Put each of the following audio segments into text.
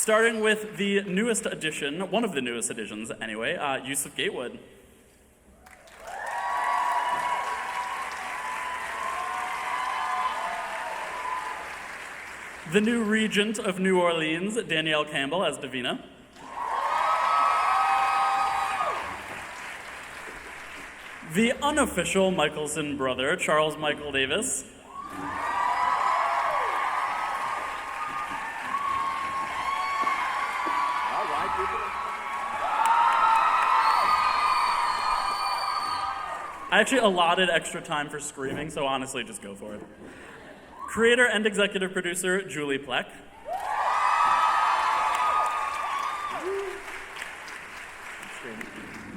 Starting with the newest addition, one of the newest additions anyway, Yusuf Gatewood. The new regent of New Orleans, Danielle Campbell as Davina. The unofficial Michelson brother, Charles Michael Davis. I actually allotted extra time for screaming, so honestly, just go for it. Creator and executive producer, Julie Pleck.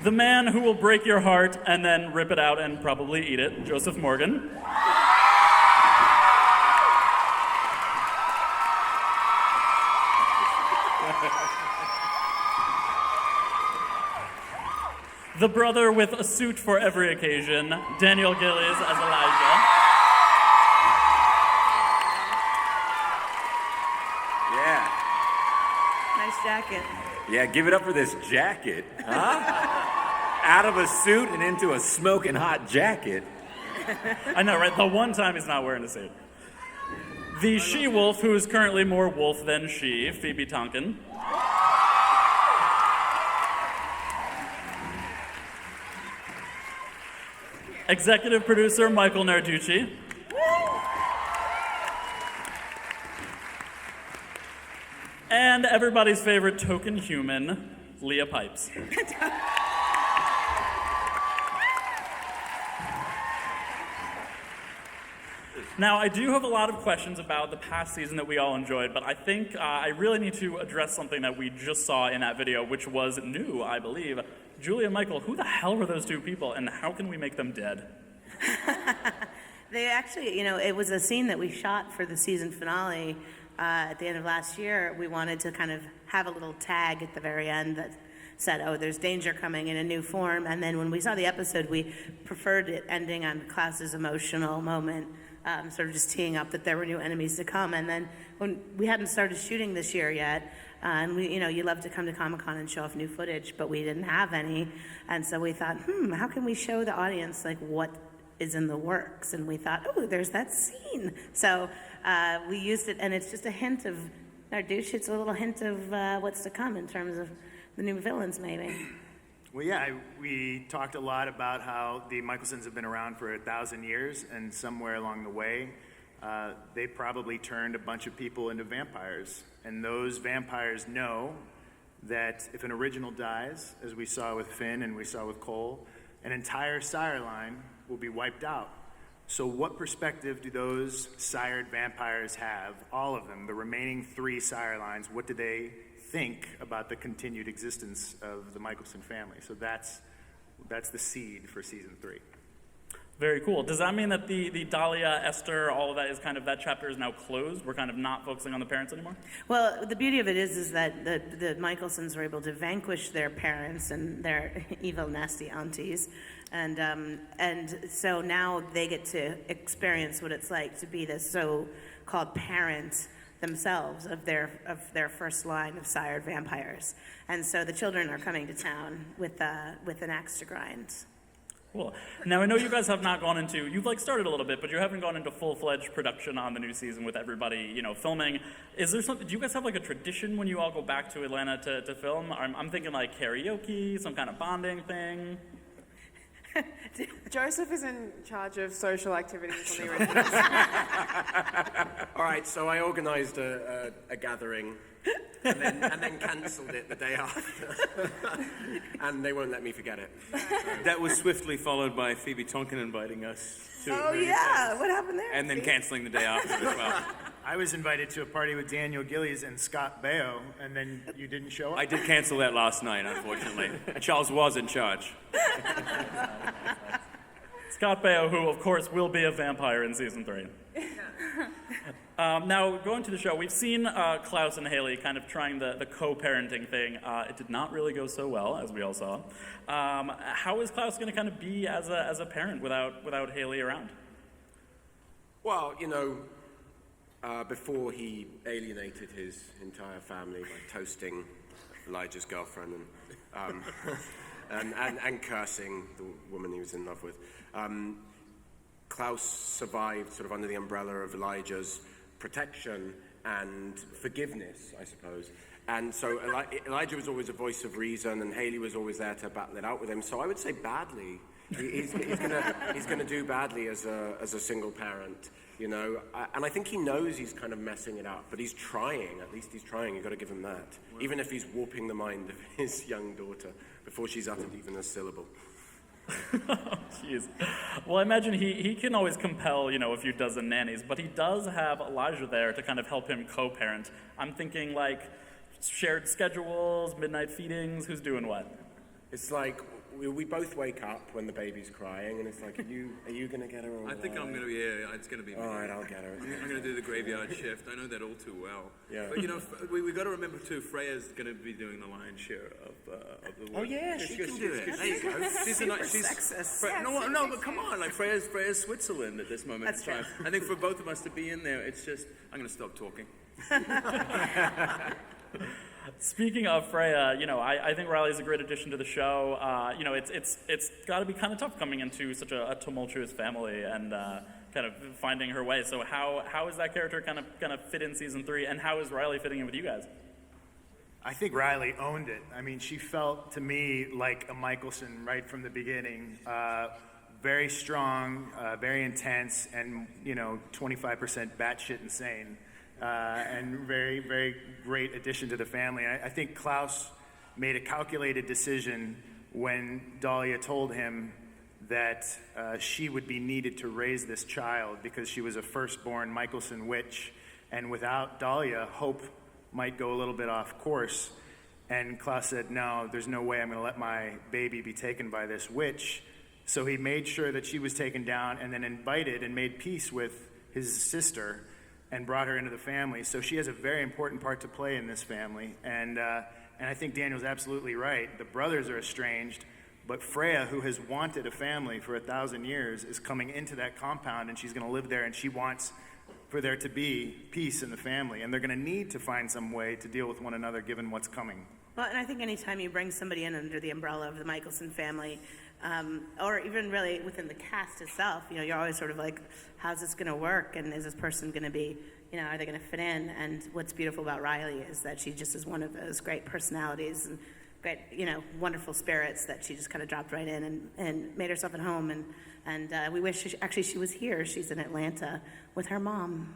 The man who will break your heart and then rip it out and probably eat it, Joseph Morgan. The brother with a suit for every occasion, Danielle Gillies as Elijah. Yeah. Nice jacket. Yeah, give it up for this jacket, huh? Out of a suit and into a smoking hot jacket. I know, right? The one time he's not wearing a suit. The she-wolf who is currently more wolf than she, Phoebe Tonkin. Executive producer, Michael Narducci. And everybody's favorite token human, Leah Pipes. Now, I do have a lot of questions about the past season that we all enjoyed, but I think I really need to address something that we just saw in that video, which was new, I believe. Julie and Michael, who the hell were those two people, and how can we make them dead? They actually, it was a scene that we shot for the season finale at the end of last year. We wanted to kind of have a little tag at the very end that said, oh, there's danger coming in a new form. And then when we saw the episode, we preferred it ending on Klaus's emotional moment, sort of just teeing up that there were new enemies to come. And then when we hadn't started shooting this year yet, and we, you love to come to Comic-Con and show off new footage, but we didn't have any. And so we thought, how can we show the audience like what is in the works? And we thought, oh, there's that scene. So we used it, and it's just a hint of Narducci. It's a little hint of what's to come in terms of the new villains, maybe. Well, yeah, we talked a lot about how the Michelsons have been around for 1,000 years, and somewhere along the way, they probably turned a bunch of people into vampires. And those vampires know that if an original dies, as we saw with Finn and we saw with Cole, an entire sire line will be wiped out. So what perspective do those sired vampires have, all of them, the remaining 3 sire lines, what do they think about the continued existence of the Michelson family? So that's the seed for season 3. Very cool. Does that mean that the Dahlia, Esther, all of that is kind of, that chapter is now closed? We're kind of not focusing on the parents anymore? Well, the beauty of it is that the Michelsons were able to vanquish their parents and their evil, nasty aunties. And so now they get to experience what it's like to be the so-called parent themselves of their first line of sired vampires. And so the children are coming to town with an axe to grind. Cool. Now, I know you guys have not gone into, you've started a little bit, but you haven't gone into full-fledged production on the new season with everybody, filming. Is there something, do you guys have a tradition when you all go back to Atlanta to film? I'm thinking karaoke, some kind of bonding thing. Joseph is in charge of social activities on the originals. All right, so I organised a gathering and then cancelled it the day after. And they won't let me forget it. That was swiftly followed by Phoebe Tonkin inviting us to Oh, yeah. What happened there? and then cancelling the day after as well. I was invited to a party with Danielle Gillies and Scott Baio, and then you didn't show up? I did cancel that last night, unfortunately. Charles was in charge. Scott Baio, who, of course, will be a vampire in season 3. Now, going to the show, we've seen Klaus and Haley kind of trying the co-parenting thing. It did not really go so well, as we all saw. How is Klaus going to kind of be as a parent without Haley around? Well, before he alienated his entire family by toasting Elijah's girlfriend and cursing the woman he was in love with. Klaus survived sort of under the umbrella of Elijah's protection and forgiveness, I suppose. And so Elijah was always a voice of reason, and Haley was always there to battle it out with him. So I would say badly. He's gonna do badly as a single parent, you know. And I think he knows he's kind of messing it up, but he's trying. At least he's trying. You've got to give him that. Wow. Even if he's warping the mind of his young daughter before she's uttered even a syllable. Jeez. Well, I imagine he can always compel, you know, a few dozen nannies, but he does have Elijah there to kind of help him co-parent. I'm thinking like shared schedules, midnight feedings, who's doing what? It's like we both wake up when the baby's crying, and it's like, are you going to get her? Or I think I'm going to be, it's going to be me. All right, I'll get her. I'm going to do the graveyard shift. I know that all too well. Yeah. But, you know, we got to remember, too, Freya's going to be doing the lion's share of the work. Oh, yeah, she can do it. There you go. She's sexist. No, but come on. Like, Freya's Switzerland at this moment in time. I think for both of us to be in there, it's just, I'm going to stop talking. Speaking of Freya, you know, I think Riley's a great addition to the show. You know, it's got to be kind of tough coming into such a tumultuous family and kind of finding her way. So how is that character kind of fit in season 3, and how is Riley fitting in with you guys? I think Riley owned it. I mean, she felt to me like a Michelson right from the beginning. Very strong, very intense, and, you know, 25% batshit insane. And very, very great addition to the family. I think Klaus made a calculated decision when Dahlia told him that she would be needed to raise this child because she was a firstborn Michelson witch, and without Dahlia, Hope might go a little bit off course. And Klaus said, no, there's no way I'm going to let my baby be taken by this witch. So he made sure that she was taken down and then invited and made peace with his sister and brought her into the family. So she has a very important part to play in this family. And I think Daniel's absolutely right. The brothers are estranged, but Freya, who has wanted a family for 1,000 years, is coming into that compound, and she's going to live there, and she wants for there to be peace in the family. And they're going to need to find some way to deal with one another given what's coming. Well, and I think anytime you bring somebody in under the umbrella of the Michelson family, or even really within the cast itself, you know, you're always sort of like, how's this going to work? And is this person going to be, you know, are they going to fit in? And what's beautiful about Riley is that she just is one of those great personalities and great, you know, wonderful spirits that she just kind of dropped right in and made herself at home. And we wish she was here. She's in Atlanta with her mom.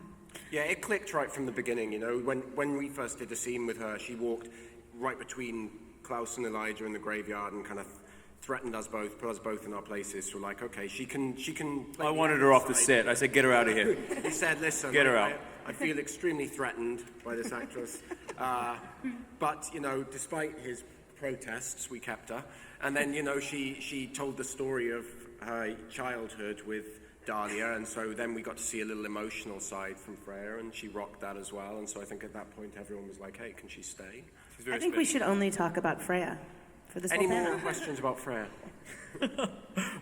Yeah, it clicked right from the beginning, you know. When we first did the scene with her, she walked right between Klaus and Elijah in the graveyard and kind of threatened us both, put us both in our places. So we're like, okay, she can play. I wanted her off the set. I said, get her out of here. He said, listen, get her out. I feel extremely threatened by this actress. But, you know, despite his protests, we kept her. And then, you know, she told the story of her childhood with Dahlia, and so then we got to see a little emotional side from Freya, and she rocked that as well. And so I think at that point everyone was like, hey, can she stay? I think we should only talk about Freya for this Any whole more panel. questions about Freya?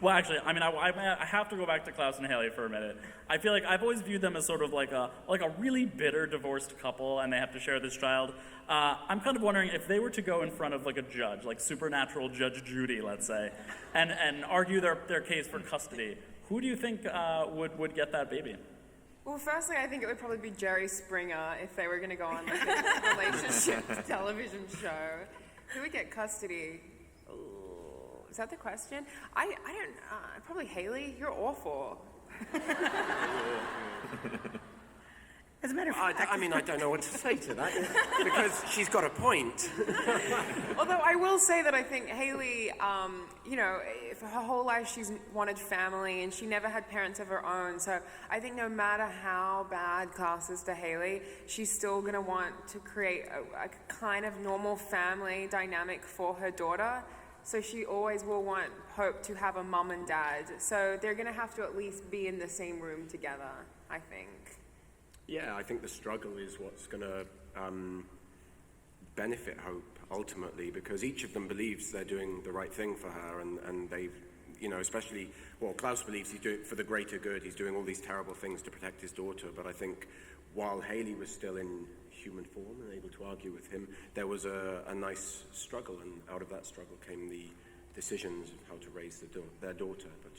Well, actually, I mean, I have to go back to Klaus and Haley for a minute. I feel like I've always viewed them as sort of like a really bitter divorced couple, and they have to share this child. I'm kind of wondering if they were to go in front of like a judge, like supernatural Judge Judy, let's say, and argue their case for custody. Who do you think would get that baby? Well, firstly, I think it would probably be Jerry Springer if they were going to go on like a relationship television show. Who would get custody? Ooh, is that the question? I don't. Probably Haley. You're awful. As a matter of fact, I mean, I don't know what to say to that because she's got a point. Although I will say that I think Haley, you know, for her whole life she's wanted family and she never had parents of her own. So I think no matter how bad Klaus is to Haley, she's still going to want to create a kind of normal family dynamic for her daughter. So she always will want Hope to have a mom and dad. So they're going to have to at least be in the same room together, I think. Yeah, I think the struggle is what's going to benefit Hope ultimately, because each of them believes they're doing the right thing for her, and they've especially, well, Klaus believes he's doing for the greater good. He's doing all these terrible things to protect his daughter. But I think while Haley was still in human form and able to argue with him, there was a nice struggle, and out of that struggle came the decisions of how to raise their daughter. But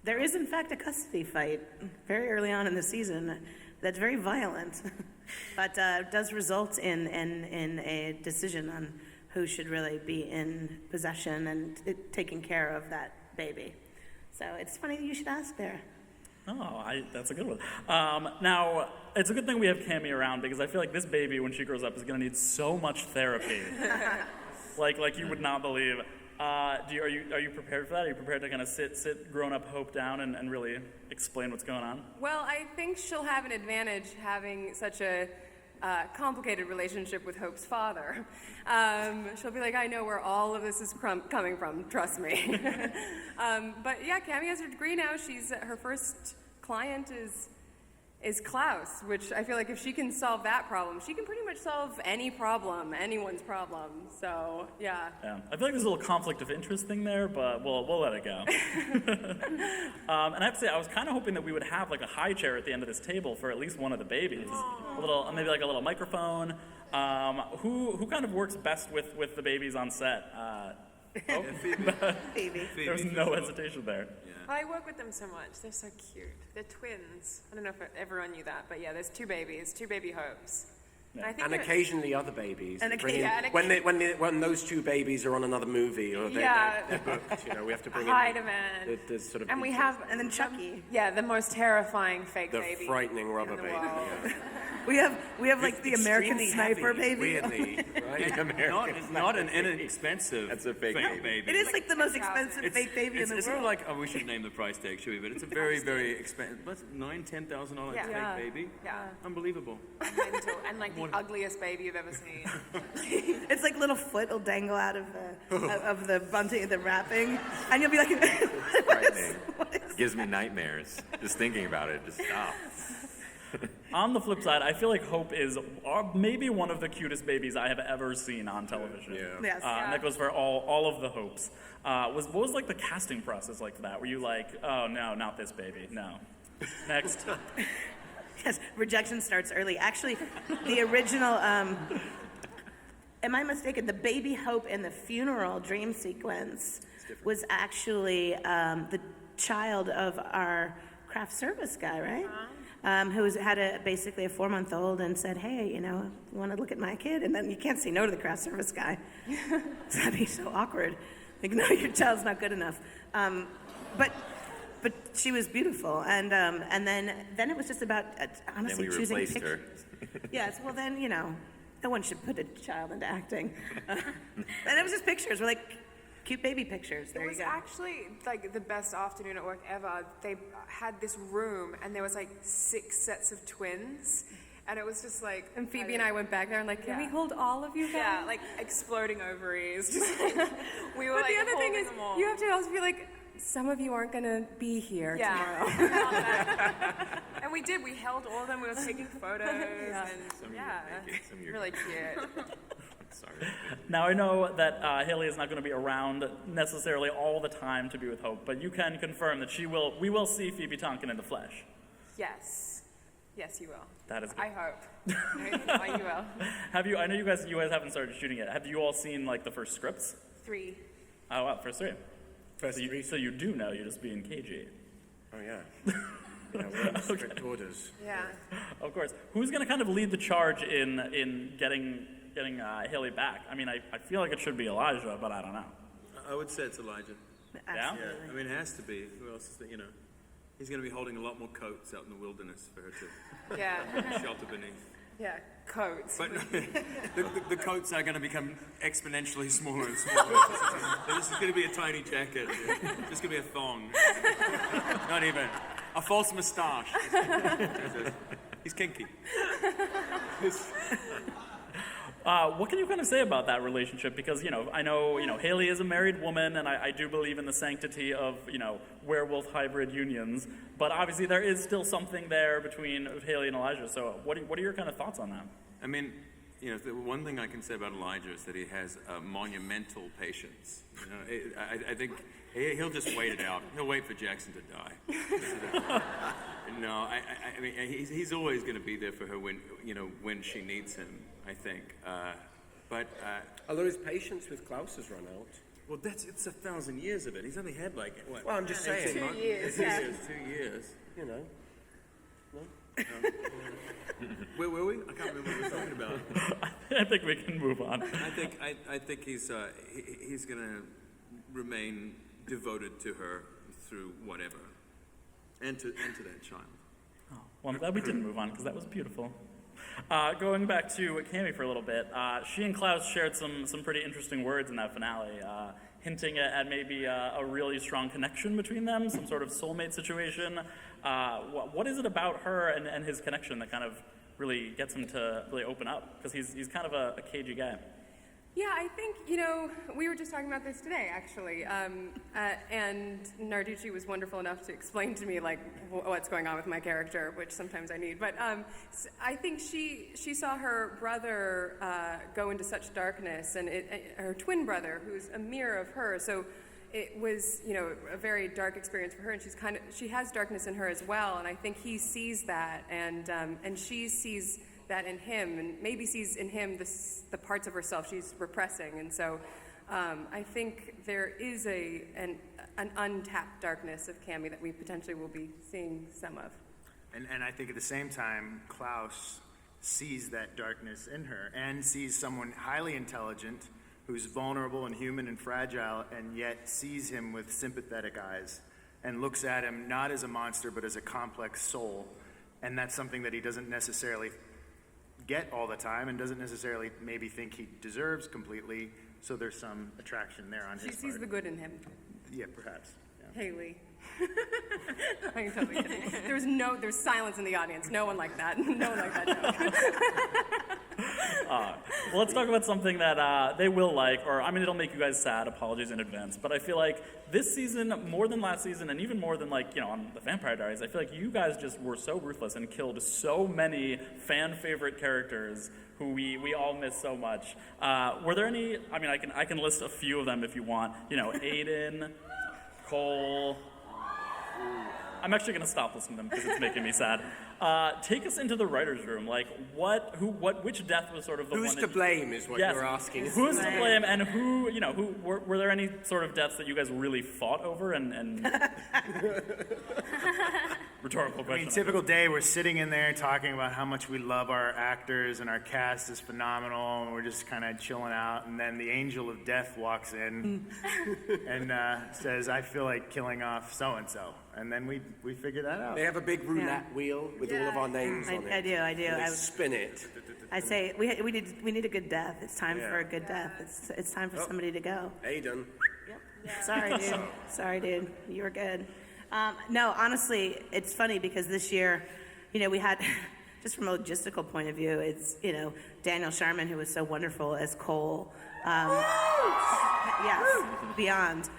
There is, in fact, a custody fight very early on in the season that's very violent, but does result in a decision on who should really be in possession and taking care of that baby. So it's funny that you should ask there. Oh, that's a good one. Now, it's a good thing we have Cammy around, because I feel like this baby, when she grows up, is going to need so much therapy. like you would not believe. Are you prepared for that? Are you prepared to kind of sit grown-up Hope down and really explain what's going on? Well, I think she'll have an advantage having such a complicated relationship with Hope's father. She'll be like, I know where all of this is coming from, trust me. But yeah, Cammy has her degree now. Her first client is Klaus, which I feel like if she can solve that problem, she can pretty much solve any problem, anyone's problem. So, yeah. Yeah, I feel like there's a little conflict of interest thing there, but we'll let it go. And I have to say, I was kind of hoping that we would have like a high chair at the end of this table for at least one of the babies. Maybe like a little microphone. Who kind of works best with the babies on set? Phoebe. There was no hesitation there. I work with them so much. They're so cute. They're twins. I don't know if everyone knew that, but yeah, there's two baby Hopes. Yeah. I think and they're- occasionally other babies. And Bring in- when those two babies are on another movie or they're booked, we have to bring Spider-Man. in the sort of And we have, And then Chucky. yeah, the most terrifying fake the baby. frightening rubber in the baby. world. Yeah. We have like the American Extremely Sniper heavy, baby. Weirdly, right? Not an inexpensive. That's a fake baby. It is like the most expensive fake baby in the it's world. not like, we should name the price tag, should we? But it's a very, very expensive. What's $9,000-$10,000 Yeah. fake baby? Yeah. Unbelievable. Mental. And like the ugliest baby you've ever seen. It's like little foot will dangle out of the bunting, the wrapping, and you'll be like, Frightening. Gives me nightmares just thinking about it. Just stop. On the flip side, I feel like Hope is maybe one of the cutest babies I have ever seen on television. Yeah. Yes. And that goes for all of the Hopes. What was like the casting process like for that? Were you like, oh no, not this baby, no. Next. Yes, rejection starts early. Actually, the original, am I mistaken? The baby Hope in the funeral dream sequence was actually the child of our craft service guy, right? Who had basically a 4-month-old and said, hey, you want to look at my kid? And then you can't say no to the craft service guy. So that'd be so awkward. Like, no, your child's not good enough. But she was beautiful, and then it was just about honestly Then we choosing replaced her. pictures. Yes, well then no one should put a child into acting, and it was just pictures. We're like cute baby pictures. There It you was go. actually like the best afternoon at work ever. They had this room and there was like 6 sets of twins. And it was just like... And Phoebe and I went back there and like, can we Yeah. hold all of you guys? Yeah, like exploding ovaries. Just, we were But like the other thing holding is, them all. you have to also be like, some of you aren't going to be here tomorrow. Yeah. And we did. We held all of them. We were taking photos. And really cute. Sorry. Now I know that Haley is not going to be around necessarily all the time to be with Hope, but you can confirm that we will see Phoebe Tonkin in the flesh. Yes. Yes, you will. That is good. I hope. No, you will. I know you guys haven't started shooting yet. Have you all seen like the first scripts? 3. Oh wow, first 3. First So three. so you do know, you're just being cagey. Oh yeah. We're strict orders. Yeah. Of course. Who's going to kind of lead the charge in getting Haley back? I mean, I feel like it should be Elijah, but I don't know. I would say it's Elijah. Yeah? Yeah, I mean, it has to be. Who else is that, He's going to be holding a lot more coats out in the wilderness for her to Yeah. shelter beneath. Yeah. Coats. But the coats are going to become exponentially smaller and smaller. This is going to be a tiny jacket. Just going to be a thong. Not even. A false moustache. He's kinky. What can you kind of say about that relationship? Because, I know, Haley is a married woman, and I do believe in the sanctity of, werewolf hybrid unions. But obviously there is still something there between Haley and Elijah. So what are your kind of thoughts on that? I mean, you know, the one thing I can say about Elijah is that he has monumental patience. You know, I think he'll just wait it out. He'll wait for Jackson to die. No, I mean, he's always going to be there for her when she needs him, I think. Although his patience with Klaus has run out. Well, it's 1,000 years of it. He's only had like what? Well, I'm just saying. 2 years. 2 years. 2 years. You know. Where were we? I can't remember what we were talking about. I think we can move on. I think he's going to remain devoted to her through whatever, and to that child. Oh, well, I'm glad we didn't move on because that was beautiful. Going back to Cammy for a little bit, she and Klaus shared some pretty interesting words in that finale, hinting at maybe a really strong connection between them, some sort of soulmate situation. What is it about her and his connection that kind of really gets him to really open up? Because he's kind of a cagey guy. Yeah, I think, we were just talking about this today, actually, and Narducci was wonderful enough to explain to me, like, what's going on with my character, which sometimes I need. But I think she saw her brother go into such darkness, and her twin brother, who's a mirror of her, so it was, a very dark experience for her, and she has darkness in her as well, and I think he sees that, and she sees that in him, and maybe sees in him the parts of herself she's repressing. And so I think there is an untapped darkness of Cammy that we potentially will be seeing some of. And I think at the same time, Klaus sees that darkness in her and sees someone highly intelligent who's vulnerable and human and fragile, and yet sees him with sympathetic eyes and looks at him not as a monster but as a complex soul. And that's something that he doesn't necessarily get all the time and doesn't necessarily maybe think he deserves completely, so there's some attraction there on his part. She sees the good in him. Yeah, perhaps. Yeah. Haley. I'm totally kidding. There's silence in the audience. No one liked that. No one liked that joke. Well, let's talk about something that they will like, or I mean, it'll make you guys sad. Apologies in advance. But I feel like this season, more than last season, and even more than on the Vampire Diaries, I feel like you guys just were so ruthless and killed so many fan favorite characters who we all miss so much. Were there any? I mean, I can list a few of them if you want. Aiden, Cole. I'm actually going to stop listening to them because it's making me sad. Take us into the writer's room. Like, which death was sort of the Who's one to blame is what you're asking. Who's to blame, and who were there any sort of deaths that you guys really fought over and rhetorical question. I mean, typical day, we're sitting in there talking about how much we love our actors and our cast is phenomenal, and we're just kind of chilling out, and then the angel of death walks in and says, I feel like killing off so-and-so. And then we figure that out. They have a big roulette wheel with all of our names on it. I do. And they spin it. I say we need a good death. It's time for a good death. It's time for somebody to go. Aiden. Sorry, dude. You were good. No, honestly, it's funny because this year, we had, just from a logistical point of view, it's, Danielle Sharman, who was so wonderful as Cole. Yes, beyond.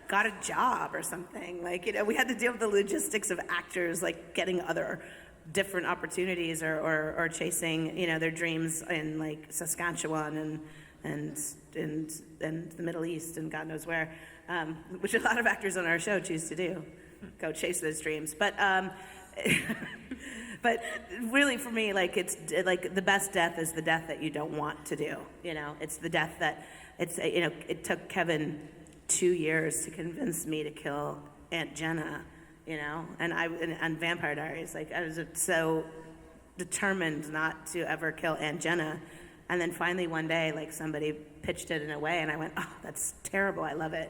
Got a job or something. Like, we had to deal with the logistics of actors, like, getting other different opportunities or chasing, their dreams in, like, Saskatchewan and the Middle East and God knows where, which a lot of actors on our show choose to do, go chase those dreams. But but really for me, like, it's like the best death is the death that you don't want to do. It's the death that it took Kevin 2 years to convince me to kill Aunt Jenna, and Vampire Diaries. Like, I was so determined not to ever kill Aunt Jenna. And then finally one day, like, somebody pitched it in a way, and I went, oh, that's terrible. I love it,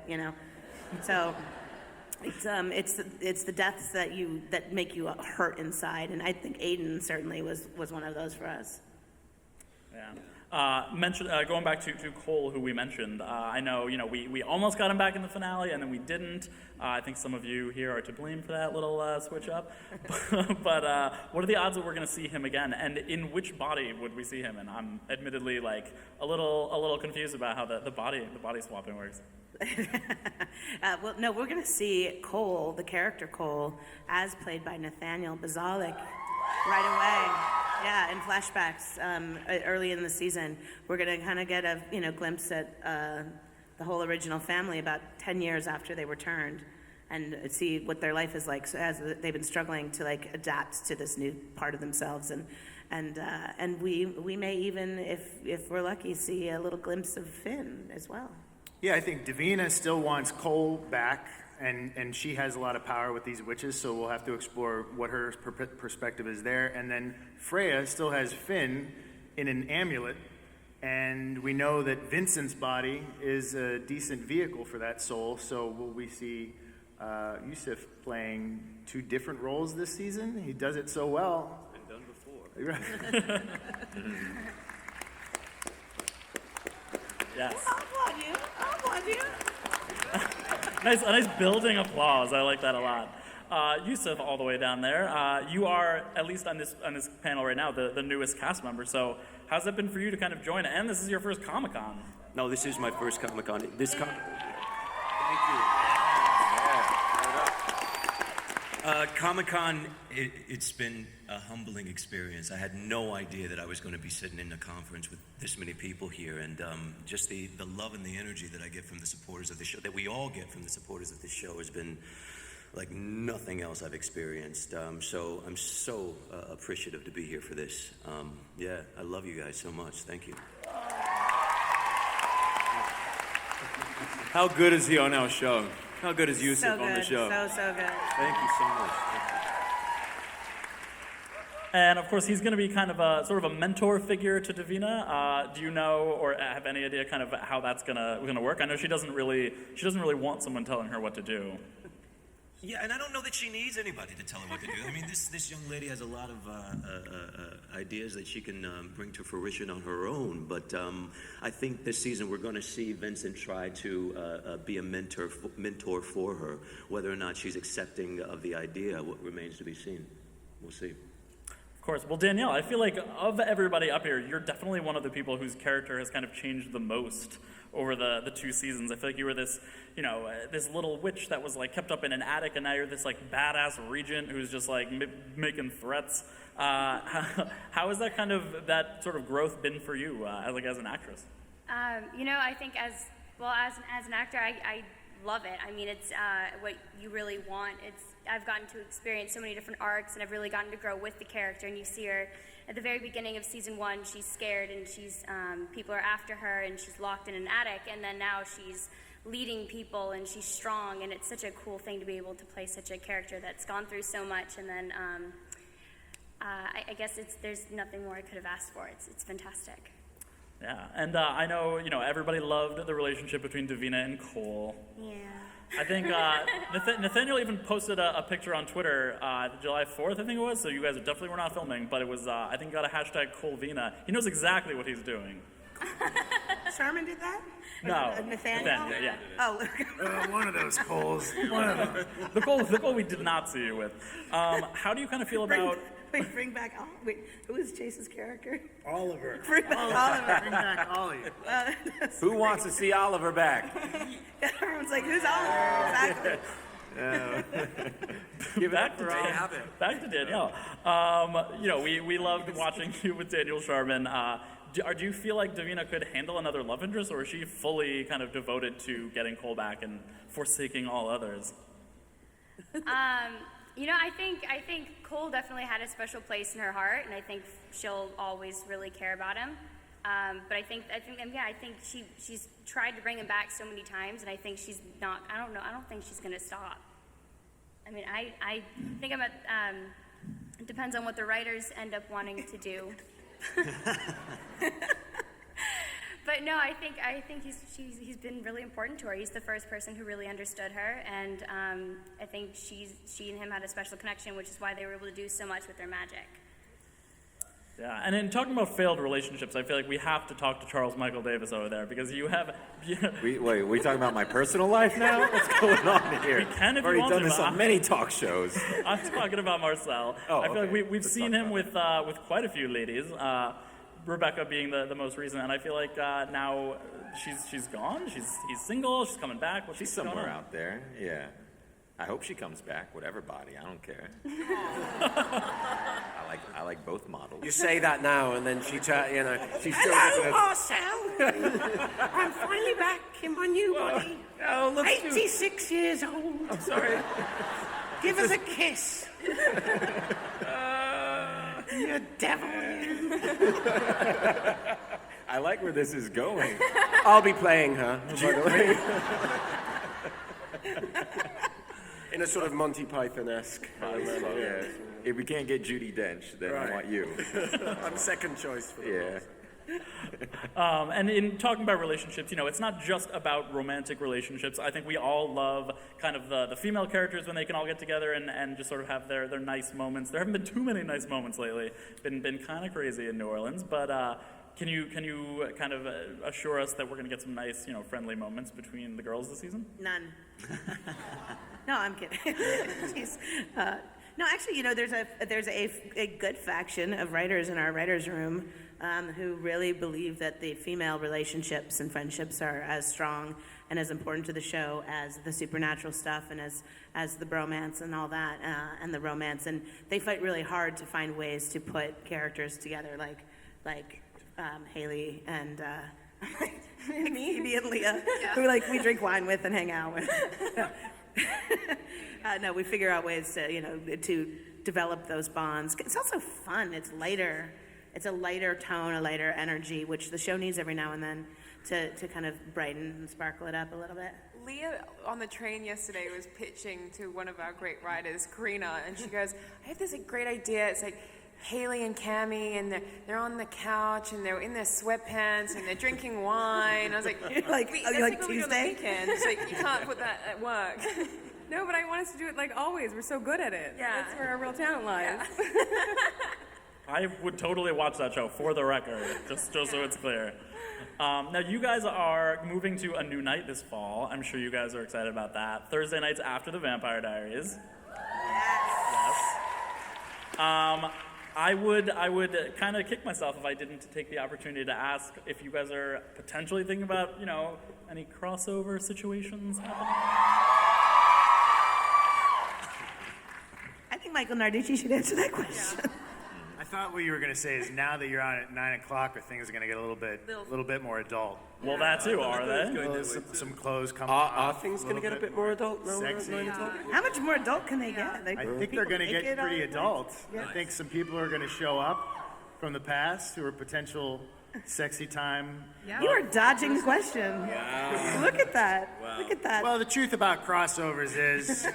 So it's the deaths that make you hurt inside, and I think Aiden certainly was one of those for us. Yeah. Going back to Cole, who we mentioned, I know, we almost got him back in the finale, and then we didn't. I think some of you here are to blame for that little switch up. But what are the odds that we're going to see him again? And in which body would we see him? And I'm admittedly, like, a little confused about how the body swapping works. Well, no, we're going to see Cole, the character Cole, as played by Nathaniel Bazalik. right away. Yeah, in flashbacks early in the season, we're going to kind of get a glimpse at the whole original family about 10 years after they were turned, and see what their life is like as they've been struggling to like adapt to this new part of themselves, and we may even, if we're lucky, see a little glimpse of Finn as well. Yeah, I think Davina still wants Cole back, and she has a lot of power with these witches, so we'll have to explore what her perspective is there. And then Freya still has Finn in an amulet, and we know that Vincent's body is a decent vehicle for that soul, so will we see Yusuf playing two different roles this season? He does it so well. It's been done before. Yes. I'll applaud you. A nice building applause. I like that a lot. Yusuf, all the way down there. You are, at least on this panel right now, the newest cast member. So how's it been for you to kind of join? And this is your first Comic-Con. No, this is my first Comic-Con. Thank you. Comic-Con, it's been a humbling experience. I had no idea that I was going to be sitting in a conference with this many people here, and just the love and the energy that I get from the supporters of the show, that we all get from the supporters of this show, has been like nothing else I've experienced. So I'm so appreciative to be here for this. Yeah, I love you guys so much. Thank you. How good is he on our show? How good is Yusuf So good. on the show? So good. Thank you so much. Thank you. And of course, he's going to be kind of a sort of a mentor figure to Davina. Do you know or have any idea kind of how that's gonna work? I know she doesn't really want someone telling her what to do. Yeah, and I don't know that she needs anybody to tell her what to do. I mean, this young lady has a lot of ideas that she can bring to fruition on her own. But I think this season we're going to see Vincent try to be a mentor for her. Whether or not she's accepting of the idea, what remains to be seen. We'll see. Of course. Well, Danielle, I feel like of everybody up here, you're definitely one of the people whose character has kind of changed the most over the 2 seasons. I feel like you were this, this little witch that was like kept up in an attic, and now you're this like badass regent who's just like making threats. How has that kind of, that sort of growth been for you as an actress? I think as an actor, I love it. I mean, it's what you really want. I've gotten to experience so many different arcs, and I've really gotten to grow with the character. And you see her at the very beginning of season 1, she's scared, and she's people are after her, and she's locked in an attic. And then now she's leading people, and she's strong. And it's such a cool thing to be able to play such a character that's gone through so much. And then I guess there's nothing more I could have asked for. It's fantastic. Yeah, and I know, everybody loved the relationship between Davina and Cole. Yeah. I think Nathaniel even posted a picture on Twitter, July 4th, I think it was, so you guys definitely were not filming, but it was, I think, got a hashtag Colvina. He knows exactly what he's doing. Sharman did that? No. Nathaniel? Yeah. Oh. One of those Coles. One of them. The goal we did not see you with. How do you kind of feel about... Bring back, who is Chase's character? Oliver. Bring back Oliver. Bring back Ollie. Who wants to see Oliver back? Everyone's like, who's Oliver? Exactly. Give it Back up to for Oliver. Back to Danielle. We loved watching you with Daniel Sharman. Do you feel like Davina could handle another love interest, or is she fully kind of devoted to getting Cole back and forsaking all others? I think Cole definitely had a special place in her heart, and I think she'll always really care about him. But I think she's tried to bring him back so many times, and I think she's not. I don't think she's going to stop. I mean, I think it depends on what the writers end up wanting to do. But no, I think he's been really important to her. He's the first person who really understood her, and I think she and him had a special connection, which is why they were able to do so much with their magic. Yeah, and in talking about failed relationships, I feel like we have to talk to Charles Michael Davis over there, because you have... We talking about my personal life now? What's going on here? We can if I've you already want done to, this but on many talk shows. I'm talking about Marcel. Oh, I feel okay. like we've Let's seen talk him about with quite a few ladies, Rebecca being the most recent, and I feel like now she's gone. He's single. She's coming back. She's somewhere out there. Yeah. I hope she comes back, whatever body. I don't care. I like both models. You say that now, and then she still Hello, Marcel. I'm finally back in my new body. Oh, look, 86 years old. I'm sorry. Give us a kiss. You devil. I like where this is going. I'll be playing her, by the way. In a sort of Monty Python-esque manner, yeah. If we can't get Judi Dench, then I want you. I'm second choice for the Yeah. And in talking about relationships, it's not just about romantic relationships. I think we all love kind of the female characters when they can all get together and just sort of have their nice moments. There haven't been too many nice moments lately. Been kind of crazy in New Orleans, but can you kind of assure us that we're going to get some nice, friendly moments between the girls this season? None. No, I'm kidding. Jeez. No, actually, there's a good faction of writers in our writers' room who really believe that the female relationships and friendships are as strong and as important to the show as the supernatural stuff and as the bromance and all that and the romance. And they fight really hard to find ways to put characters together, like Haley and Phoebe and Leah, who we drink wine with and hang out with. No, we figure out ways to develop those bonds. It's also fun. It's lighter. It's a lighter tone, a lighter energy, which the show needs every now and then to kind of brighten and sparkle it up a little bit. Leah on the train yesterday was pitching to one of our great writers, Karina, and she goes, I have this great idea. It's like Haley and Cammie, and they're on the couch, and they're in their sweatpants, and they're drinking wine. I was like, You're like what we do on the Tuesday? weekend. It's like, you can't put that at work. No, but I want us to do it like always. We're so good at it. Yeah. That's where our real talent lies. I would totally watch that show, for the record, just so it's clear. Now, you guys are moving to a new night this fall. I'm sure you guys are excited about that. Thursday nights after the Vampire Diaries. Yes. I would kind of kick myself if I didn't take the opportunity to ask if you guys are potentially thinking about, any crossover situations happening. I think Michael Narducci should answer that question. I thought what you were going to say is now that you're on at 9 o'clock, things are going to get a little bit more adult. Well, that too, are they? Well, some clothes come. Are things going to get a bit more adult now? Sexy. How much more adult can they get? I think they're going to get pretty adult. I think some people are going to show up from the past who are potential sexy time. You are dodging the question. Look at that. Look at that. Well, the truth about crossovers is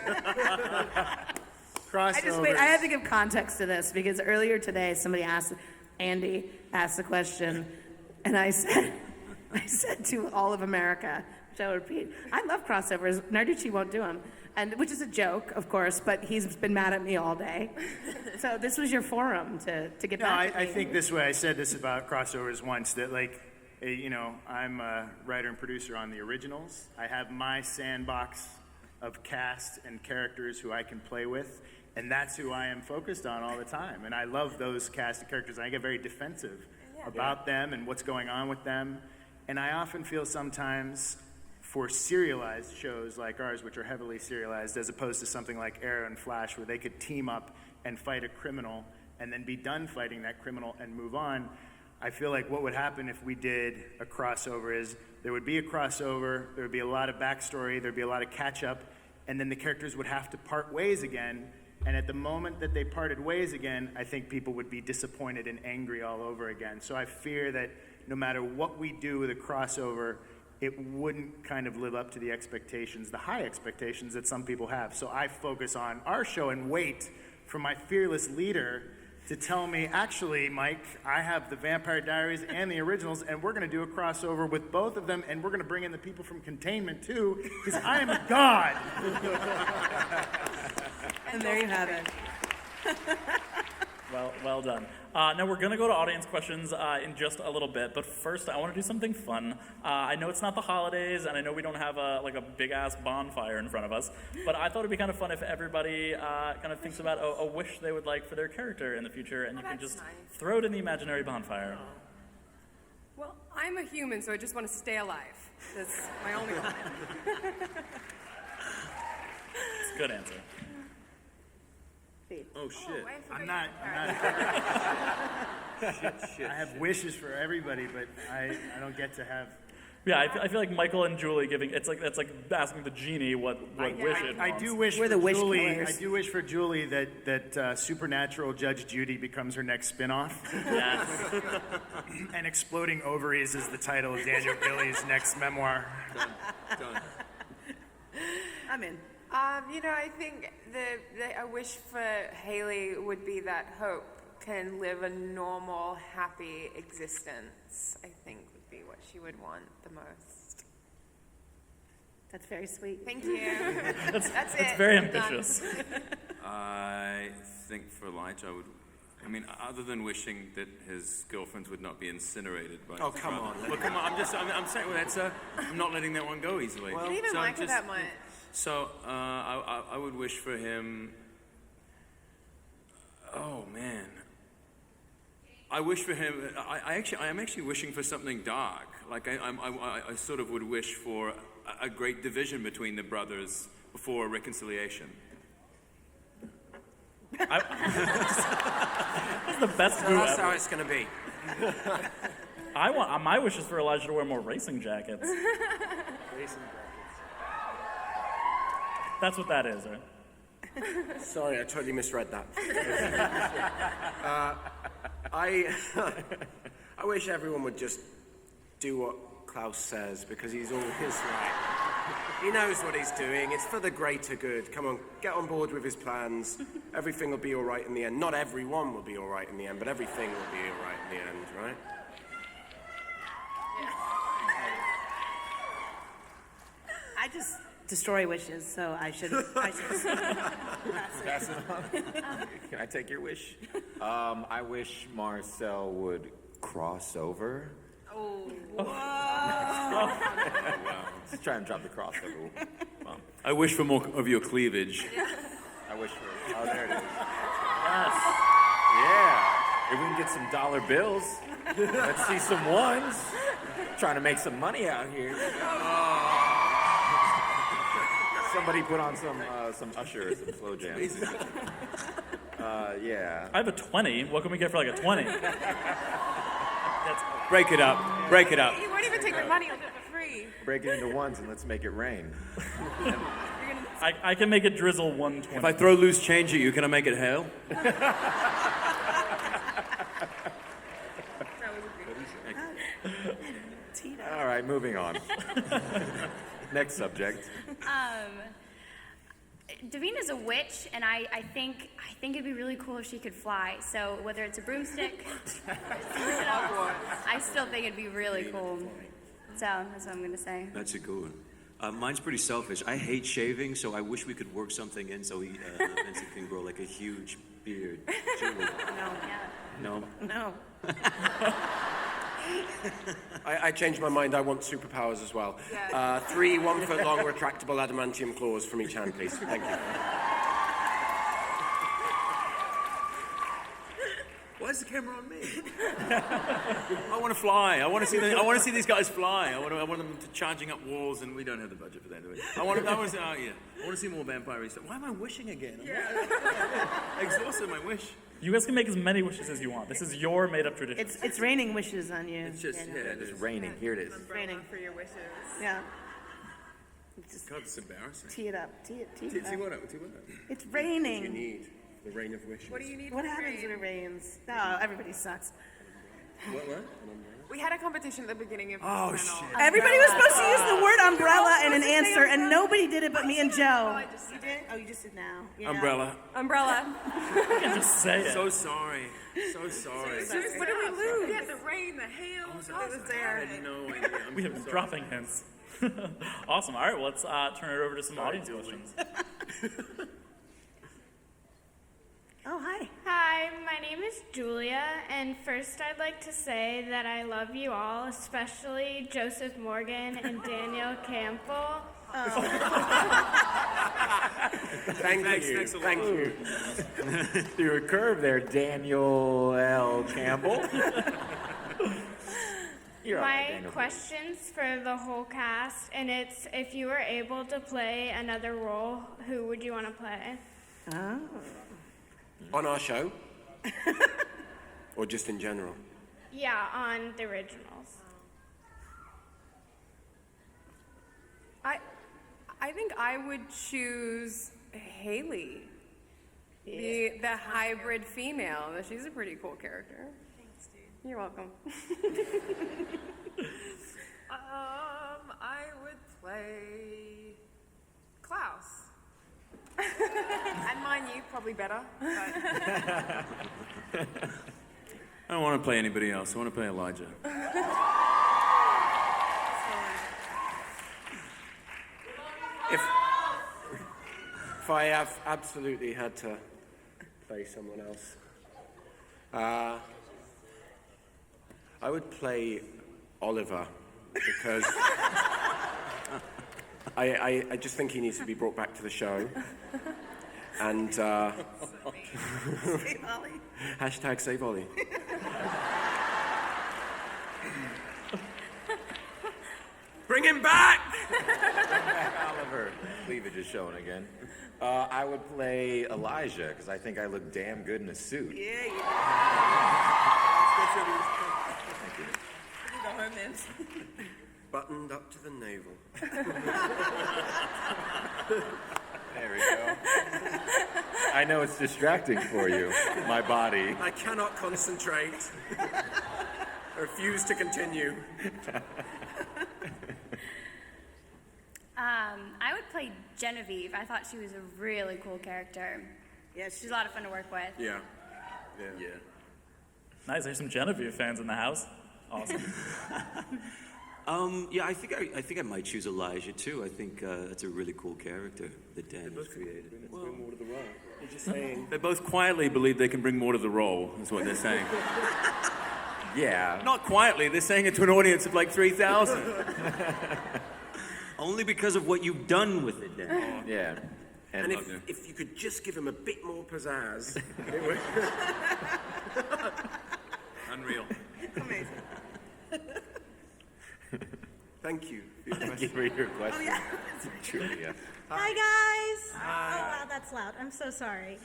crossovers. I have to give context to this because earlier today Andy asked the question, and I said to all of America, which I'll repeat, I love crossovers. Narducci won't do them, which is a joke, of course, but he's been mad at me all day. So this was your forum to get back at me. I think this way. I said this about crossovers once, that I'm a writer and producer on the originals. I have my sandbox of cast and characters who I can play with, and that's who I am focused on all the time. And I love those cast and characters, and I get very defensive about them and what's going on with them. And I often feel sometimes for serialized shows like ours, which are heavily serialized, as opposed to something like Arrow and Flash, where they could team up and fight a criminal and then be done fighting that criminal and move on, I feel like what would happen if we did a crossover is there would be a crossover, there would be a lot of backstory, there would be a lot of catch-up, and then the characters would have to part ways again. And at the moment that they parted ways again, I think people would be disappointed and angry all over again. So I fear that no matter what we do with a crossover, it wouldn't kind of live up to the expectations, the high expectations that some people have. So I focus on our show and wait for my fearless leader to tell me, actually, Mike, I have the Vampire Diaries and the originals, and we're going to do a crossover with both of them, and we're going to bring in the people from Containment, too, because I am a god. And there you have it. Well done. Now we're going to go to audience questions in just a little bit, but first I want to do something fun. I know it's not the holidays, and I know we don't have a big-ass bonfire in front of us, but I thought it'd be kind of fun if everybody kind of thinks about a wish they would like for their character in the future, and you can just throw it in the imaginary bonfire. Well, I'm a human, so I just want to stay alive. That's my only one. Good answer. Oh shit. I'm not. Shit. I have wishes for everybody, but I don't get to have. Yeah, I feel like Michael and Julie giving that's like asking the genie what wish it I wants. do wish We're for the wish Julie. killers. I do wish for Julie that Supernatural Judge Judy becomes her next spinoff, Yes. and Exploding Ovaries is the title of Daniel Gillies' next memoir. Done. I'm in. I think a wish for Haley would be that Hope can live a normal, happy existence. I think would be what she would want the most. That's very sweet. Thank you. That's it. It's very I'm done. ambitious. I think for Elijah, other than wishing that his girlfriends would not be incinerated by. Oh, come on. Well, come on. I'm saying I'm not letting that one go easily. I didn't even So like her that much. So I would wish for him. Oh man. I wish for him. I am actually wishing for something dark. Like I sort of would wish for a great division between the brothers before a reconciliation. That's the best So move that's ever. how it's going to be. My wish is for Elijah to wear more racing jackets. That's what that is, right? Sorry, I totally misread that. I wish everyone would just do what Klaus says, because he's always right. He knows what he's doing. It's for the greater good. Come on, get on board with his plans. Everything will be all right in the end. Not everyone will be all right in the end, but everything will be all right in the end, right? I just destroy wishes, so I should. Pass it on. Can I take your wish? I wish Marcel would cross over. Just try and drop the crossover. I wish for more of your cleavage. I wish for. Oh, there it is. Yes. Yeah. If we can get some dollar bills, let's see some ones. Trying to make some money out here. Somebody put on some Usher or some slow jam. Yeah. I have a 20. What can we get for like a 20? Break it up. Break it up. You won't even take the money, you'll do it for free. Break it into ones and let's make it rain. I can make it drizzle 120. If I throw loose change at you, can I make it hail? All right, moving on. Next subject. Davina's a witch, and I think it'd be really cool if she could fly. So whether it's a broomstick, I still think it'd be really cool. So that's what I'm gonna say. That's a good one. Mine's pretty selfish. I hate shaving, so I wish we could work something in so Vincent can grow like a huge beard. Julie. No? No. I changed my mind. I want superpowers as well. Yeah. 3 1-foot-long retractable adamantium claws from each hand, please. Thank you. Why is the camera on me? I want to fly. I want to see these guys fly. I want them to charging up walls, and we don't have the budget for that, do we? I want to see more vampire stuff. Why am I wishing again? I exhausted my wish. You guys can make as many wishes as you want. This is your made-up tradition. It's raining wishes on you. It's just Daniel. it It's is. raining. Here it is. Raining. For your wishes. Yeah. Just God, it's embarrassing. tee it up. Tee it See up. what? It's raining. You need the rain of wishes. What do you need What for happens rain? when it rains? No, everybody sucks. What? We had a competition at the beginning of Oh, this panel. shit. Everybody was supposed to use the word umbrella in an Supposed to say answer, and umbrella? nobody did it but me and Joe. I just You did? Oh, you just did now. Yeah. Umbrella. Umbrella. You can just say it. So sorry. So sorry. What did we lose? Yeah, the rain, the hail. It was there. I had no idea. We have been dropping hints. Awesome. All right, well, let's turn it over to some audience questions. Oh, hi. Hi, my name is Julia, and first I'd like to say that I love you all, especially Joseph Morgan and Danielle Campbell. Thank you. Thanks a lot. Thank you. Through a curve there, Daniel L. Campbell. You're all right, My Daniel. question's for the whole cast, and it's if you were able to play another role, who would you want to play? Oh. On our show? Or just in general? Yeah, on the originals. I think I would choose Haley, the hybrid female. She's a pretty cool character. Thanks, dude. You're welcome. I would play Klaus. And mind you, probably better. But I don't want to play anybody else. I want to play Elijah. If I have absolutely had to play someone else, I would play Oliver because I just think he needs to be brought back to the show. And Save Ollie. hashtag save Ollie. Bring him back! Oliver. Cleavage is showing again. I would play Elijah, because I think I look damn good in a suit. Yeah, you Buttoned up to the navel. There we go. I know it's distracting for you, my body. I cannot concentrate. I refuse to continue. I would play Genevieve. I thought she was a really cool character. Yeah, She's a lot of fun to work with. Yeah. Nice. There's some Genevieve fans in the house. Awesome. Yeah, I think I might choose Elijah too. I think that's a really cool character that Dan has created. Bring more to the role. You're just saying. They both quietly believe they can bring more to the role, is what they're saying. Yeah. Not quietly, they're saying it to an audience of like 3,000. Only because of what you've done with it, Dan. Yeah. And if you could just give him a bit more pizzazz, it would. Unreal. Amazing. Thank you. Thank you for your question. Oh, yeah. Julia. Hi, guys. Oh, wow, that's loud. I'm so sorry.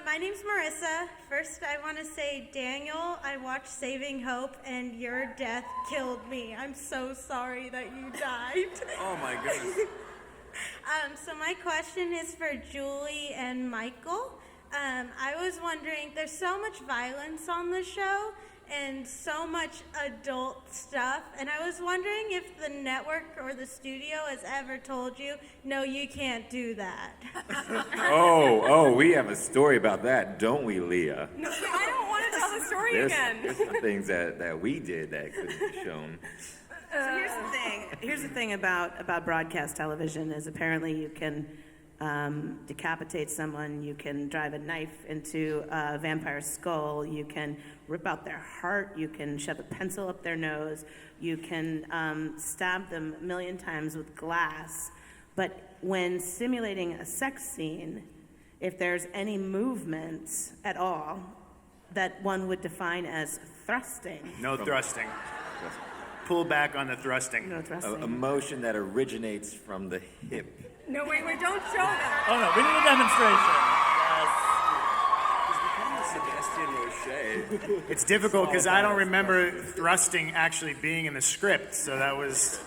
My name's Marissa. First, I want to say, Daniel, I watched Saving Hope, and your death killed me. I'm so sorry that you died. Oh my goodness. So my question is for Julie and Michael. I was wondering, there's so much violence on the show and so much adult stuff, and I was wondering if the network or the studio has ever told you, no, you can't do that. Oh, we have a story about that, don't we, Leah? No, I don't want to tell the story There's again. some things that we did that couldn't be shown. So here's the thing. Here's the thing about broadcast television is apparently you can decapitate someone, you can drive a knife into a vampire's skull, you can rip out their heart, you can shove a pencil up their nose, you can stab them a million times with glass. But when simulating a sex scene, if there's any movement at all that one would define as thrusting. No thrusting. Pull back on the thrusting. No thrusting. A motion that originates from the hip. No, wait, don't show them. Oh no, we need a demonstration. Yes. It's difficult because I don't remember thrusting actually being in the script, so that was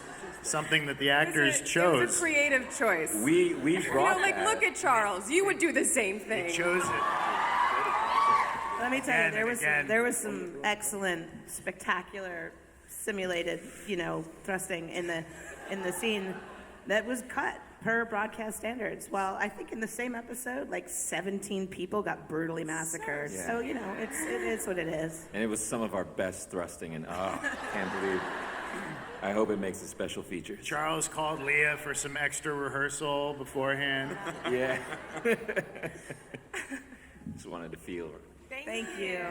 something that the actors It was chose. a creative choice. We brought like, that. look at Charles. You would do the same thing. They chose it. Let me tell Again you, and there was some excellent, spectacular, simulated, thrusting in the scene that was cut per broadcast standards. Well, I think in the same episode, like 17 people got brutally massacred. Yeah. So it is what it is. And it was some of our best thrusting, and can't believe. I hope it makes a special feature. Charles called Leah for some extra rehearsal beforehand. Yeah. Just wanted to feel her. Thank you.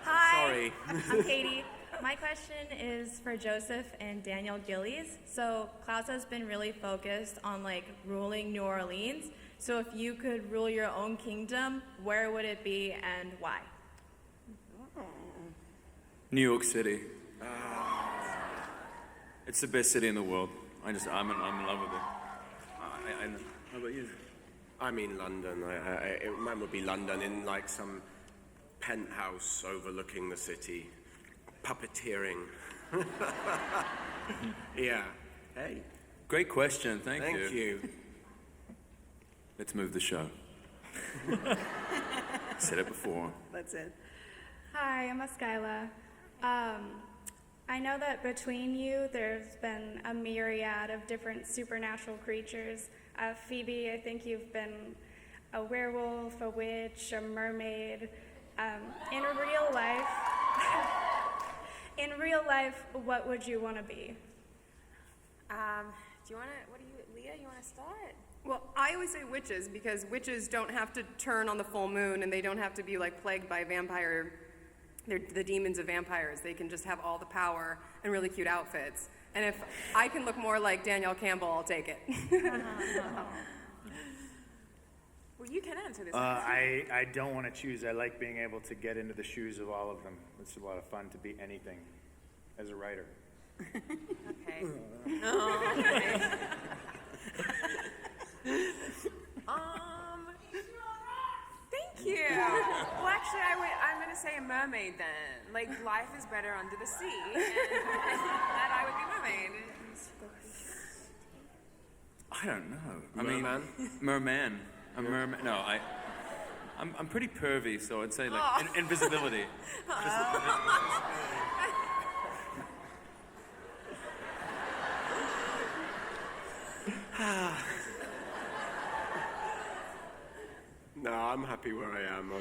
Hi, Sorry. I'm Katie. My question is for Joseph and Danielle Gillies. So Klaus has been really focused on ruling New Orleans. So if you could rule your own kingdom, where would it be and why? New York City. It's the best city in the world. I'm in love with it. How about you? I mean London. Mine would be London in like some penthouse overlooking the city, puppeteering. Yeah. Hey. Great question. Thank you. Thank you. Let's move the show. Said it before. That's it. Hi, I'm Skyla. I know that between you, there's been a myriad of different supernatural creatures. Phoebe, I think you've been a werewolf, a witch, a mermaid. In real life, what would you want to be? Leah, you want to start? Well, I always say witches because witches don't have to turn on the full moon and they don't have to be like plagued by they're the demons of vampires. They can just have all the power and really cute outfits. And if I can look more like Danielle Campbell, I'll take it. Well, you can answer this. I don't want to choose. I like being able to get into the shoes of all of them. It's a lot of fun to be anything as a writer. Okay. Oh, okay. Thank you. Well, actually, I'm going to say a mermaid then. Like, life is better under the sea, and that I would be mermaid. I don't know. Merman? Merman. A merman. No, I'm pretty pervy, so I'd say like invisibility. No, I'm happy where I am.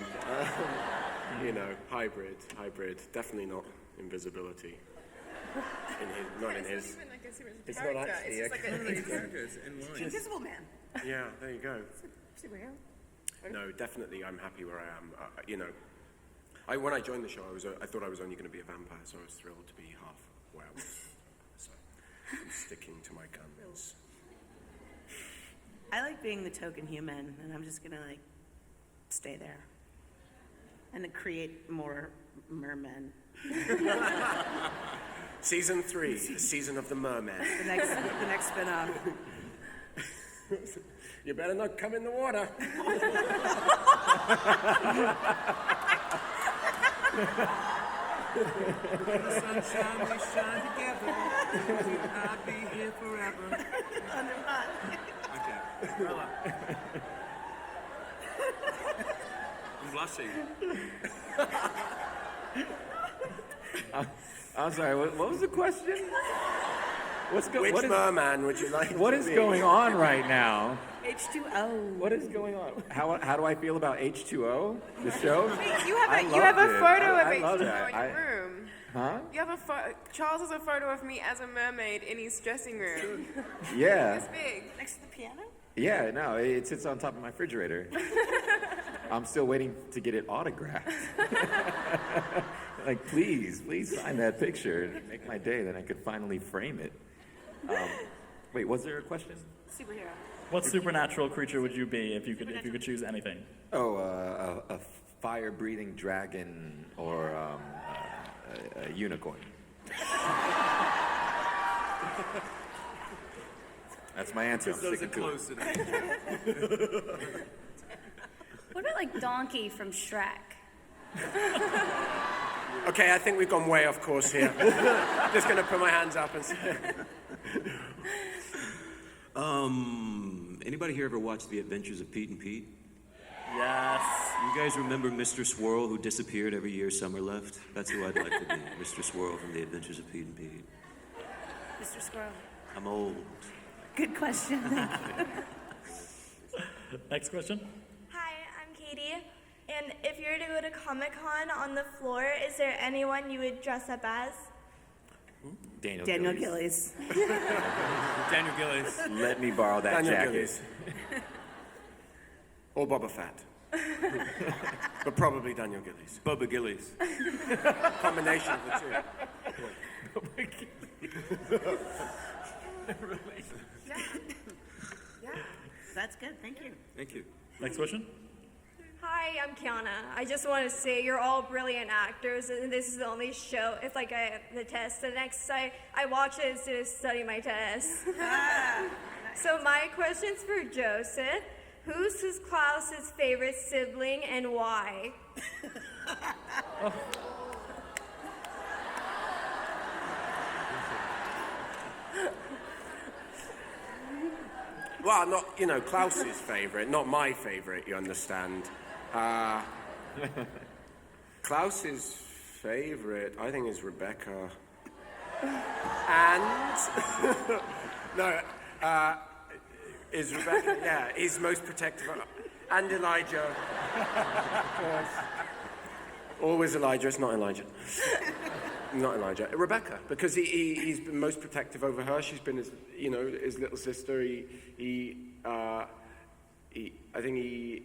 Hybrid. Definitely not invisibility. Not in his. It's not actually. It's like Invisible Man. Yeah, there you go. Superhero. No, definitely, I'm happy where I am. When I joined the show, I thought I was only going to be a vampire, so I was thrilled to be half werewolf. So I'm sticking to my guns. I like being the token human, and I'm just gonna stay there and then create more mermen. Season 3, the season of the merman. The next spin-off. You better not come in the water. The sunshine, we shine together. I'll be here forever. Okay. I'm blushing. I'm sorry, what was the question? Which merman would you like What to is be? going on right now? H2O. What is going on? How do I feel about H2O, the show? You have a photo of I H2O love in that. your room. Huh? You have Charles has a photo of me as a mermaid in his dressing room. Yeah. It's big. Next to the piano? Yeah, no, it sits on top of my refrigerator. I'm still waiting to get it autographed. Please sign that picture. Make my day, then I could finally frame it. Wait, was there a question? Superhero. What supernatural creature would you be if you could choose anything? Oh, a fire-breathing dragon or a unicorn. That's my answer. I'm sticking to it. What about Donkey from Shrek? Okay, I think we've gone way off course here. Just going to put my hands up and say... Anybody here ever watched The Adventures of Pete and Pete? Yes. You guys remember Mr. Swirl who disappeared every year summer left? That's who I'd like to be, Mr. Swirl from The Adventures of Pete and Pete. Mr. Squirrel. I'm old. Good question. Next question. Hi, I'm Katie. And if you were to go to Comic-Con on the floor, is there anyone you would dress up as? Danielle Gillies. Daniel Gillies. Let me borrow that Daniel jacket. Gillies. Or Boba Fett. But probably Daniel Gillies. Bubba Gillies. Combination of the two. Yeah. That's good. Thank you. Thank you. Next question. Hi, I'm Kiana. I just want to say you're all brilliant actors, and this is the only show. It's like the test. The next I watch it instead of study my test. So my question's for Joseph. Who's Klaus's favorite sibling and why? Well, not, Klaus's favorite, not my favorite, you understand. Klaus's favorite, I think, is Rebecca. And, is Rebecca, yeah, he's most protective. And Elijah. Of course. Always Elijah, it's not Elijah. Not Elijah. Rebecca, because he's been most protective over her. She's been his little sister. I think he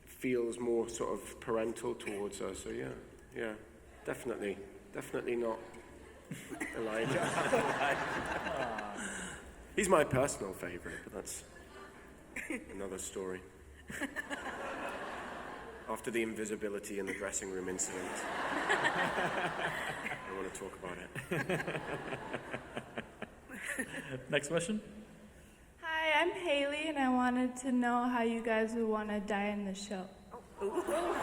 feels more sort of parental towards her. So yeah, definitely not Elijah. He's my personal favorite, but that's another story. After the invisibility in the dressing room incident. I want to talk about it. Next question. Hi, I'm Haley, and I wanted to know how you guys would want to die in the show. Wow.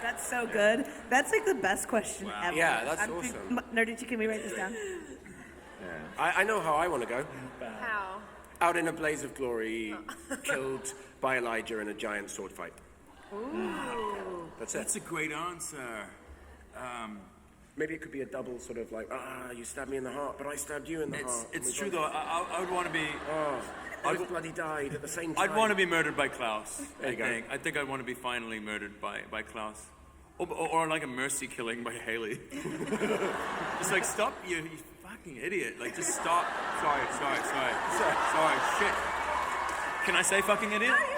That's so good. That's like the best question ever. Yeah, that's awesome. Nerdity, can we write this down? Yeah. I know how I want to go. How? Out in a blaze of glory, killed by Elijah in a giant sword fight. Ooh. That's it. That's a great answer. Maybe it could be a double sort of like, you stabbed me in the heart, but I stabbed you in the heart. It's true, though. I would want to be... I bloody died at the same time. I'd want to be murdered by Klaus. There you go. I think I'd want to be finally murdered by Klaus. Or like a mercy killing by Haley. Just like, stop, you fucking idiot. Like, just stop. Sorry. Shit. Can I say fucking idiot? Sorry.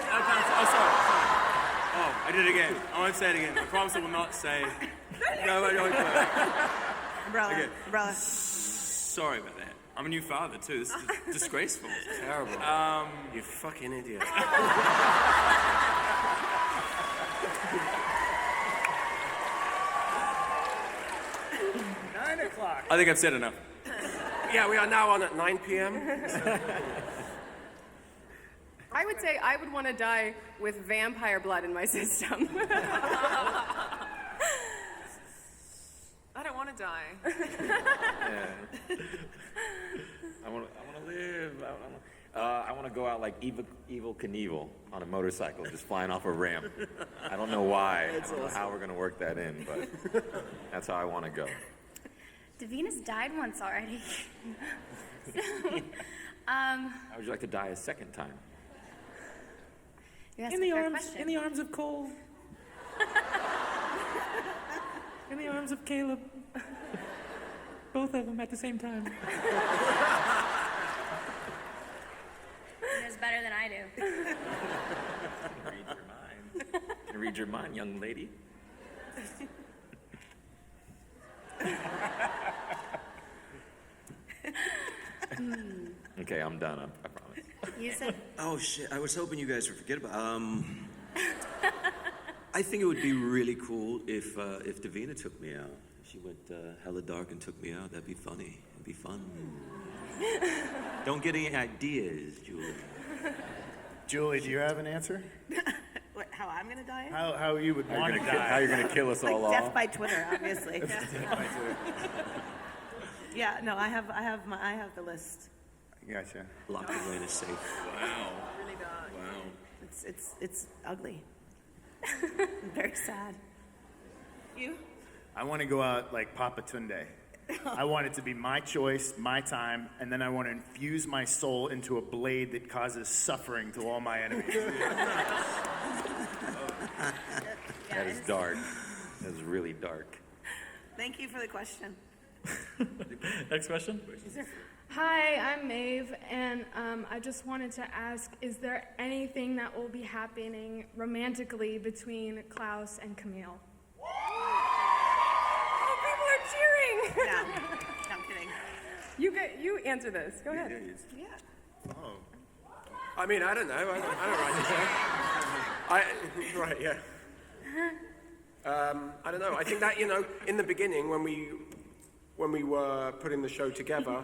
Oh, I did it again. I won't say it again. I promise I will not say... No. Umbrella. Sorry about that. I'm a new father, too. This is disgraceful. It's terrible. You fucking idiot. 9 o'clock. I think I've said enough. Yeah, we are now on at 9 p.m. I would say I would want to die with vampire blood in my system. I don't want to die. I want to live. I want to go out like Evil Knievel on a motorcycle, just flying off a ramp. I don't know why. I don't know how we're going to work that in, but that's how I want to go. Davina's died once already. How would you like to die a second time? In the arms of Cole. In the arms of Caleb. Both of them at the same time. He knows better than I do. Read your mind. Can you read your mind, young lady? Okay, I'm done. I promise. You said... Oh shit! I was hoping you guys would forget about. I think it would be really cool if Davina took me out. She went hella dark and took me out. That'd be funny. It'd be fun. Don't get any ideas, Julie. Julie, do you have an answer? What, how I'm gonna die? How you would want to die? How you're going to kill us all Like off? death by Twitter, obviously. Yeah, no, I have the list. Gotcha. Locked away in a safe. Wow. Really dark. Wow. It's ugly. Very sad. You? I want to go out like Papa Tunde. I want it to be my choice, my time, and then I want to infuse my soul into a blade that causes suffering to all my enemies. That is dark. That is really dark. Thank you for the question. Next question. Hi, I'm Maeve, and I just wanted to ask, is there anything that will be happening romantically between Klaus and Camille? Oh, people are cheering! No, I'm kidding. You answer this. Go ahead. Yeah. I mean, I don't know. I don't write the show. Right, yeah. I don't know. I think that, in the beginning, when we were putting the show together,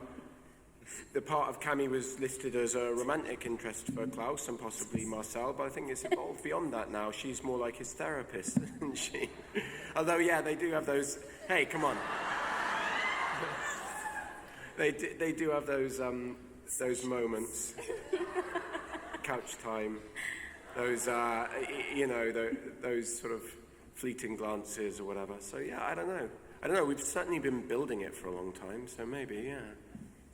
the part of Cammy was listed as a romantic interest for Klaus and possibly Marcel, but I think it's evolved beyond that now. She's more like his therapist, isn't she? Although, yeah, they do have those... Hey, come on. They do have those moments. Couch time. Those, those sort of fleeting glances or whatever. So, yeah, I don't know. We've certainly been building it for a long time, so maybe, yeah.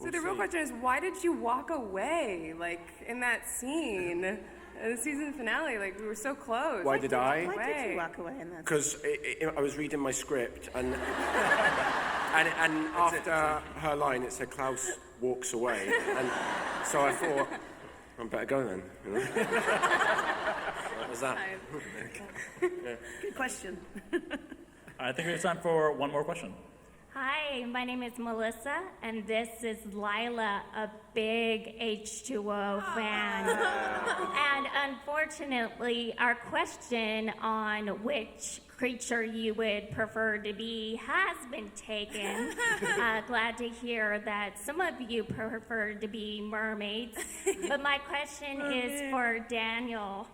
So the real question is, why did you walk away, like, in that scene, in the season finale? Like, we were so close. Why did I? Why did you walk away in that? Because I was reading my script, and after her line, it said Klaus walks away, and so I thought, I better go then. What was that? Good question. I think we have time for one more question. Hi, my name is Melissa, and this is Lila, a big H2O fan. And unfortunately, our question on which creature you would prefer to be has been taken. Glad to hear that some of you prefer to be mermaids. But my question is for Daniel.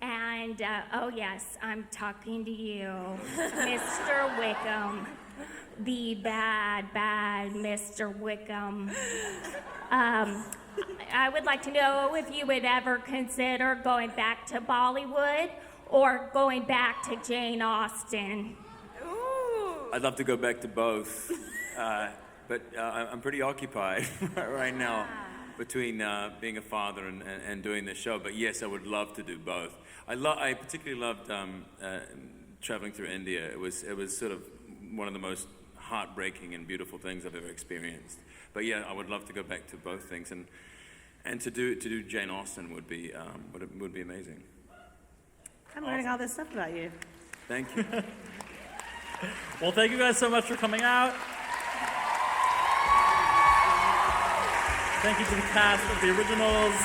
And, oh yes, I'm talking to you, Mr. Wickham. The bad Mr. Wickham. I would like to know if you would ever consider going back to Bollywood or going back to Jane Austen. I'd love to go back to both, but I'm pretty occupied right now between being a father and doing this show. But yes, I would love to do both. I particularly loved traveling through India. It was sort of one of the most heartbreaking and beautiful things I've ever experienced. But yeah, I would love to go back to both things, and to do Jane Austen would be amazing. I'm learning all this stuff about you. Thank you. Well, thank you guys so much for coming out. Thank you to the cast of the originals.